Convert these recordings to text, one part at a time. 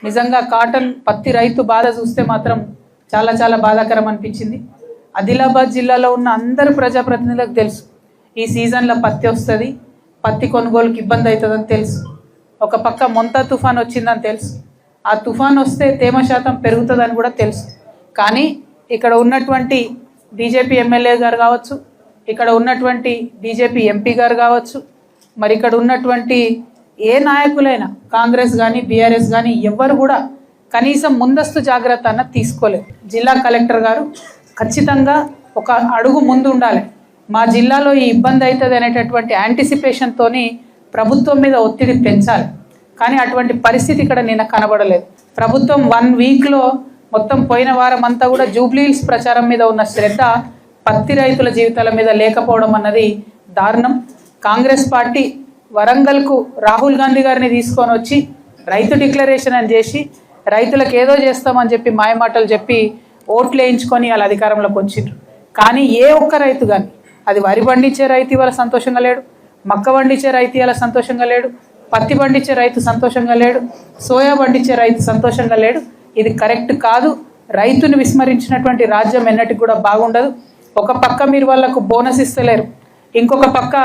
నిజంగా కాటన్ పత్తి రైతు బాధ చూస్తే మాత్రం చాలా చాలా బాధాకరం అనిపించింది. ఆదిలాబాద్ జిల్లాలో ఉన్న అందరు ప్రజాప్రతినిధులకు తెలుసు ఈ సీజన్లో పత్తి వస్తుంది, పత్తి కొనుగోలుకి ఇబ్బంది అవుతుందని తెలుసు. ఒక పక్క మొంతా తుఫాన్ వచ్చిందని తెలుసు. ఆ తుఫాన్ వస్తే తేమ శాతం పెరుగుతుందని కూడా తెలుసు. కానీ ఇక్కడ ఉన్నటువంటి బీజేపీ ఎమ్మెల్యే గారు కావచ్చు, ఇక్కడ ఉన్నటువంటి బీజేపీ ఎంపీ గారు కావచ్చు, మరి ఇక్కడ ఉన్నటువంటి ఏ నాయకులైనా కాంగ్రెస్ కానీ బీఆర్ఎస్ కానీ ఎవ్వరు కూడా కనీసం ముందస్తు జాగ్రత్త అన్న తీసుకోలేదు. జిల్లా కలెక్టర్ గారు ఖచ్చితంగా ఒక అడుగు ముందు ఉండాలి. మా జిల్లాలో ఈ ఇబ్బంది అవుతుంది అనేటటువంటి యాంటిసిపేషన్తో ప్రభుత్వం మీద ఒత్తిడి పెంచాలి. కానీ అటువంటి పరిస్థితి ఇక్కడ నిన్న కనబడలేదు. ప్రభుత్వం 1 వీక్లో మొత్తం పోయిన వారం అంతా కూడా జూబ్లీహిల్స్ ప్రచారం మీద ఉన్న శ్రద్ధ పత్తి రైతుల జీవితాల మీద లేకపోవడం అన్నది దారుణం. కాంగ్రెస్ పార్టీ వరంగల్కు రాహుల్ గాంధీ గారిని తీసుకొని వచ్చి రైతు డిక్లరేషన్ అని చేసి రైతులకు ఏదో చేస్తామని చెప్పి మాయమాటలు చెప్పి ఓట్లు వేయించుకొని వాళ్ళ అధికారంలోకి వచ్చిండ్రు. కానీ ఏ ఒక్క రైతు కానీ, అది వరి పండించే రైతు ఇవాళ సంతోషంగా లేడు, మక్క పండించే రైతు ఇవాళ సంతోషంగా లేడు, పత్తి పండించే రైతు సంతోషంగా లేడు, సోయా పండించే రైతు సంతోషంగా లేడు. ఇది కరెక్ట్ కాదు. రైతుని విస్మరించినటువంటి రాజ్యం ఎన్నటికి కూడా బాగుండదు. ఒక పక్క మీరు వాళ్ళకు బోనస్ ఇస్తలేరు, ఇంకొక పక్క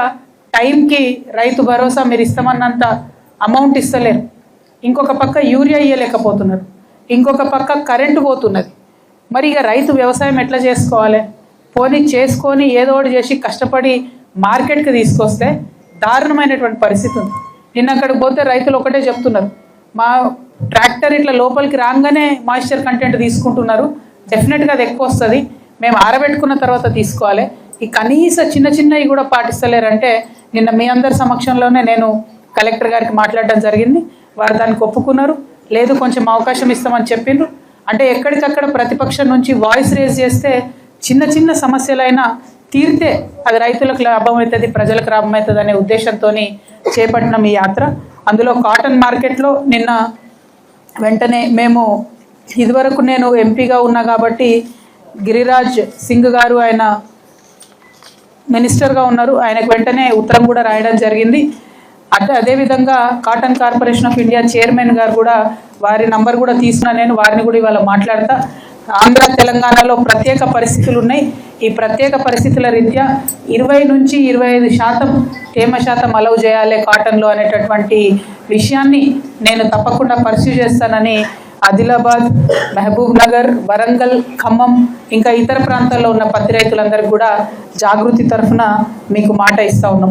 టైంకి రైతు భరోసా మీరు ఇస్తామన్నంత అమౌంట్ ఇస్తలేరు, ఇంకొక పక్క యూరియా ఇవ్వలేకపోతున్నారు, ఇంకొక పక్క కరెంటు పోతున్నది. మరి ఇక రైతు వ్యవసాయం ఎట్లా చేసుకోవాలి? పోనీ చేసుకొని ఏదో ఒకటి చేసి కష్టపడి మార్కెట్కి తీసుకొస్తే దారుణమైనటువంటి పరిస్థితి ఉంది. నిన్న అక్కడికి పోతే రైతులు ఒకటే చెప్తున్నారు, మా ట్రాక్టర్ ఇట్లా లోపలికి రాగానే మాయిశ్చర్ కంటెంట్ తీసుకుంటున్నారు, డెఫినెట్గా అది ఎక్కువ వస్తుంది, మేము ఆరబెట్టుకున్న తర్వాత తీసుకోవాలి. ఈ కనీస చిన్న చిన్నవి కూడా పాటిస్తలేరంటే నిన్న మీ అందరి సమక్షంలోనే నేను కలెక్టర్ గారికి మాట్లాడడం జరిగింది. వారు దానికి ఒప్పుకున్నారు. లేదు కొంచెం అవకాశం ఇస్తామని చెప్పిండ్రు. అంటే ఎక్కడికక్కడ ప్రతిపక్షం నుంచి వాయిస్ రేజ్ చేస్తే చిన్న చిన్న సమస్యలైనా తీరితే అది రైతులకు లాభం అవుతుంది, ప్రజలకు లాభం అవుతుంది అనే ఉద్దేశంతో చేపట్టిన ఈ యాత్ర. అందులో కాటన్ మార్కెట్లో నిన్న వెంటనే మేము ఇదివరకు నేను ఎంపీగా ఉన్నా కాబట్టి గిరిరాజ్ సింగ్ గారు ఆయన మినిస్టర్గా ఉన్నారు, ఆయనకు వెంటనే ఉత్తరం కూడా రాయడం జరిగింది. అదేవిధంగా cotton corporation of India chairman గారు కూడా వారి నంబర్ కూడా తీసుకున్నా, నేను వారిని కూడా ఇవాళ మాట్లాడతా. ఆంధ్ర తెలంగాణలో ప్రత్యేక పరిస్థితులు ఉన్నాయి. ఈ ప్రత్యేక పరిస్థితుల రీత్యా 20 నుంచి 25% తేమ శాతం అలౌ చేయాలి కాటన్లో అనేటటువంటి విషయాన్ని నేను తప్పకుండా పర్స్యూ చేస్తానని ఆదిలాబాద్, మహబూబ్ నగర్, వరంగల్, ఖమ్మం ఇంకా ఇతర ప్రాంతాల్లో ఉన్న పత్తి రైతులందరికీ కూడా జాగృతి తరఫున మీకు మాట ఇస్తా ఉన్నాం.